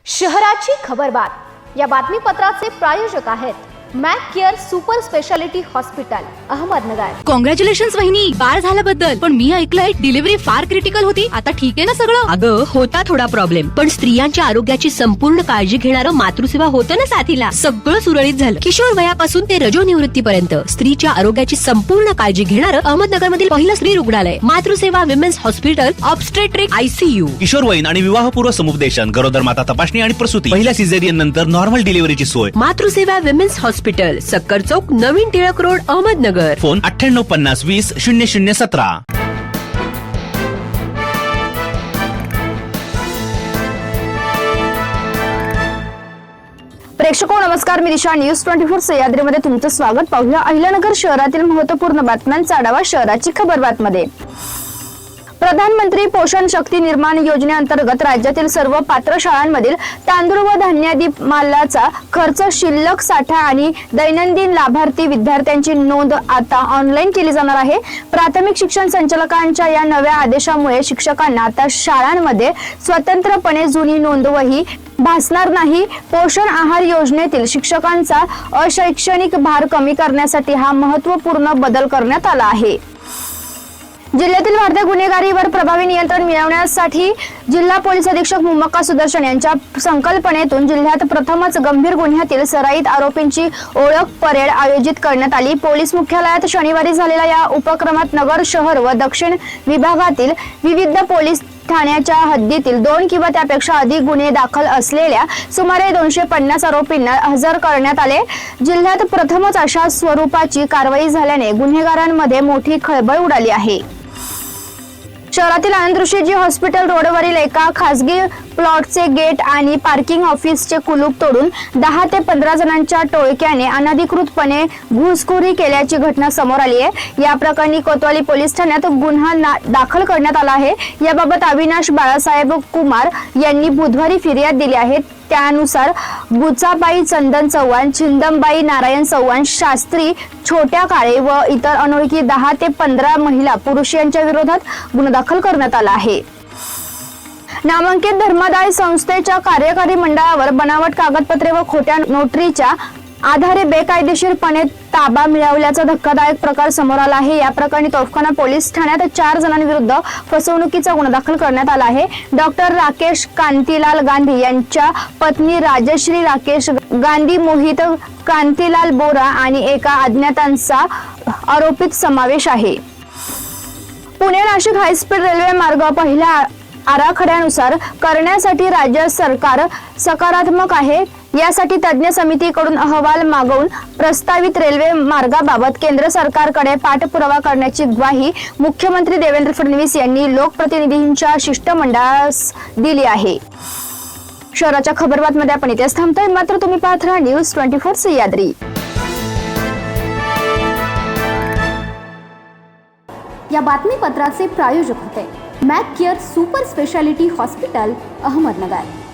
शहराची खबरबात या बातमीपत्राचे प्रायोजक आहेत Mac care super speciality hospital Ahmednagar. Congratulations वहिनी, बाळ झाल्याबद्दल। पण मी ऐकलंय डिलिव्हरी फार क्रिटिकल होती। आता ठीक आहे ना सगळं? अगं होता थोडा प्रॉब्लेम, पण स्त्रियांच्या आरोग्याची संपूर्ण काळजी घेणारं मातृसेवा होतं ना साथीला। सगळं सुरळीत झालं। किशोर वयापासून ते रजोनिवृत्तीपर्यंत स्त्रीच्या आरोग्याची संपूर्ण काळजी घेणारं अहमदनगर मधील पहिलं स्त्री रुग्णालय Matruseva women's hospital obstetric ICU। किशोरवयीन आणि विवाहपूर्व समुपदेशन, गरोदर माता तपासणी आणि प्रसूती, पहिल्या सिझेरियन नंतर नॉर्मल डिलिव्हरीची सोय। मातृसेवा विमेन्स हॉस्पिटल, सक्कर चौक, नवीन टिळक रोड, अहमदनगर। फोन 9850 20 0017। प्रेक्षको नमस्कार, मी दिशा न्यूज 24 सह्याद्रीमध्ये तुमचं स्वागत। पाहूया अहिल्यानगर शहरातील महत्त्वपूर्ण बातम्यांचा आढावा शहराची खबरबातमध्ये। प्रधानमंत्री पोषण शक्ती निर्माण योजनेअंतर्गत राज्यातील सर्व पात्र शाळांमधील तांदूळ व धान्यादी मालाचा खर्च, शिल्लक साठा आणि दैनंदिन लाभार्थी विद्यार्थ्यांची नोंद आता ऑनलाईन केली जाणार आहे। प्राथमिक शिक्षण संचालकांच्या या नव्या आदेशामुळे शिक्षकांना आता शाळांमध्ये स्वतंत्रपणे जुनी नोंदवही भासणार नाही। पोषण आहार योजनेतील शिक्षकांचा अशैक्षणिक भार कमी करण्यासाठी हा महत्त्वपूर्ण बदल करण्यात आला आहे। जिल्ह्यातील वाढत्या गुन्हेगारीवर प्रभावी नियंत्रण मिळवण्यासाठी जिल्हा पोलीस अधीक्षक मुमक्का सुदर्शन यांच्या संकल्पनेतून जिल्ह्यात प्रथमच गंभीर गुन्ह्यातील सराईत आरोपींची ओळख परेड आयोजित करण्यात आली। पोलीस मुख्यालयात शनिवारी झालेल्या या उपक्रमात नगर शहर व दक्षिण विभागातील विविध पोलीस ठाण्याच्या हद्दीतील 2 किंवा त्यापेक्षा अधिक गुन्हे दाखल असलेल्या सुमारे 250 आरोपींना हजर करण्यात आले। जिल्ह्यात प्रथमच अशा स्वरूपाची कारवाई झाल्याने गुन्हेगारांमध्ये मोठी खळबळ उडाली आहे। शहरातील आनंद ऋषीजी हॉस्पिटल रोडवरील एका खासगी प्लॉटचे गेट आणि पार्किंग ऑफिसचे कुलूप तोडून 10 ते 15 जणांच्या टोळक्याने अनधिकृतपणे घुसखोरी केल्याची घटना समोर आली आहे। या प्रकरणी कोतवाली पोलीस ठाण्यात गुन्हा दाखल करण्यात आला आहे। याबाबत अविनाश बाळासाहेब कुमार यांनी बुधवारी फिर्याद दिली आहे। त्यानुसार बुचाबाई चंदन चव्हाण, छिंदमबाई नारायण चव्हाण, शास्त्री छोट्या काळे व इतर अनोळखी 10 ते 15 महिला पुरुष यांच्या विरोधात गुन्हा दाखल करण्यात आला आहे। नामांकित धर्मादाय संस्थेच्या कार्यकारी मंडळावर बनावट कागदपत्रे व खोट्या नोटरीच्या आधारे बेकायदेशीरपणे ताबा मिळवल्याचा धक्कादायक प्रकार समोर आला आहे। या प्रकरणी तोफखाना पोलीस ठाण्यात 4 जणांविरुद्ध फसवणुकीचा गुन्हा दाखल करण्यात आला आहे। डॉक्टर राकेश कांतीलाल गांधी यांच्या पत्नी राजश्री राकेश गांधी, मोहित कांतीलाल बोरा आणि एका अज्ञातांचा आरोपीत समावेश आहे। पुणे नाशिक हायस्पीड रेल्वे मार्ग पहिल्या आराखड्यानुसार करण्यासाठी राज्य सरकार सकारात्मक आहे। यासाठी तज्ञ समितीकडून अहवाल मागवून प्रस्तावित रेल्वे मार्गाबाबत केंद्र सरकारकडे पाठपुरावा करण्याची ग्वाही मुख्यमंत्री देवेंद्र फडणवीस यांनी लोकप्रतिनिधींच्या शिष्टमंडळास दिली आहे। शहराच्या खबरबातमध्ये आपण इथेच थांबतोय, मात्र तुम्ही पाहत राहा न्यूज 24 सह्याद्री। या बातमीपत्राचे प्रायोजक होते Mac care super speciality hospital Ahmednagar.